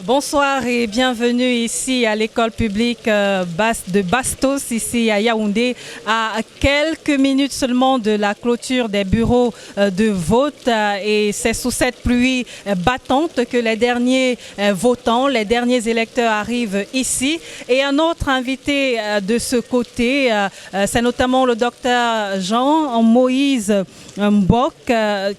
Bonsoir et bienvenue ici à l'école publique de Bastos, ici à Yaoundé, à quelques minutes seulement de la clôture des bureaux de vote. Et c'est sous cette pluie battante que les derniers votants, les derniers électeurs arrivent ici. Et un autre invité de ce côté, c'est notamment le docteur Jean-Moïse Mbok,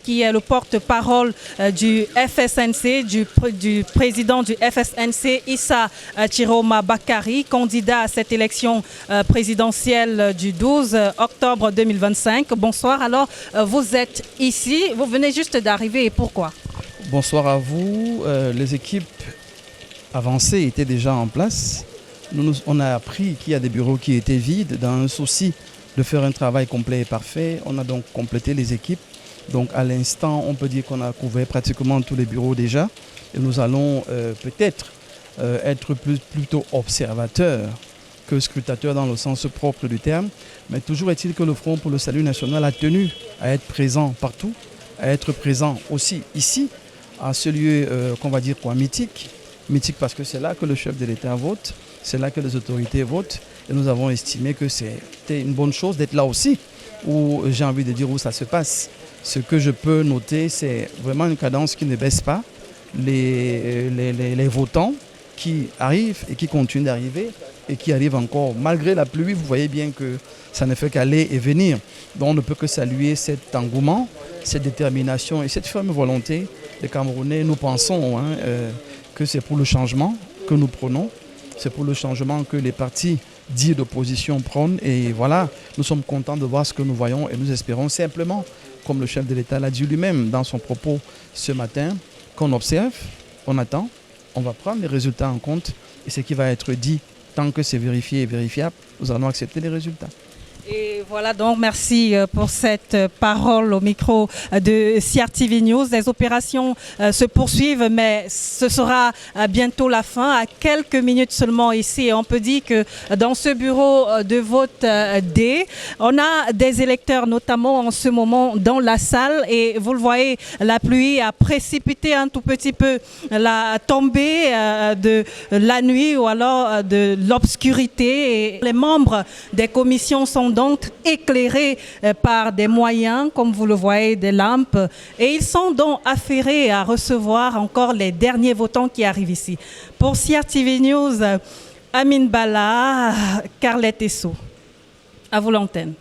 qui est le porte-parole du FSNC, du président du FSNC, Issa Chiroma Bakari, candidat à cette élection présidentielle du 12 octobre 2025. Bonsoir, alors vous êtes ici, vous venez juste d'arriver et pourquoi? Bonsoir à vous, les équipes avancées étaient déjà en place. On a appris qu'il y a des bureaux qui étaient vides dans un souci de faire un travail complet et parfait. On a donc complété les équipes. Donc à l'instant, on peut dire qu'on a couvert pratiquement tous les bureaux déjà. Et nous allons peut-être être plutôt observateurs que scrutateurs dans le sens propre du terme. Mais toujours est-il que le Front pour le Salut National a tenu à être présent partout, à être présent aussi ici, à ce lieu qu'on va dire quoi, mythique. Mythique parce que c'est là que le chef de l'État vote, c'est là que les autorités votent. Et nous avons estimé que c'était une bonne chose d'être là aussi, où j'ai envie de dire où ça se passe. Ce que je peux noter, c'est vraiment une cadence qui ne baisse pas. Les votants qui arrivent et qui continuent d'arriver et qui arrivent encore malgré la pluie. Vous voyez bien que ça ne fait qu'aller et venir. Donc on ne peut que saluer cet engouement, cette détermination et cette ferme volonté des Camerounais. Nous pensons que c'est pour le changement que nous prenons. C'est pour le changement que les partis dits d'opposition prônent. Et voilà, nous sommes contents de voir ce que nous voyons et nous espérons simplement, comme le chef de l'État l'a dit lui-même dans son propos ce matin, qu'on observe, on attend, on va prendre les résultats en compte et ce qui va être dit, tant que c'est vérifié et vérifiable, nous allons accepter les résultats. Et voilà donc, merci pour cette parole au micro de CRTV News. Les opérations se poursuivent, mais ce sera bientôt la fin, à quelques minutes seulement ici. Et on peut dire que dans ce bureau de vote D, on a des électeurs, notamment en ce moment dans la salle. Et vous le voyez, la pluie a précipité un tout petit peu la tombée de la nuit ou alors de l'obscurité. Et les membres des commissions sont donc éclairés par des moyens, comme vous le voyez, des lampes. Et ils sont donc affairés à recevoir encore les derniers votants qui arrivent ici. Pour CRTV News, Amine Bala, Carlette Esso. À vous l'antenne.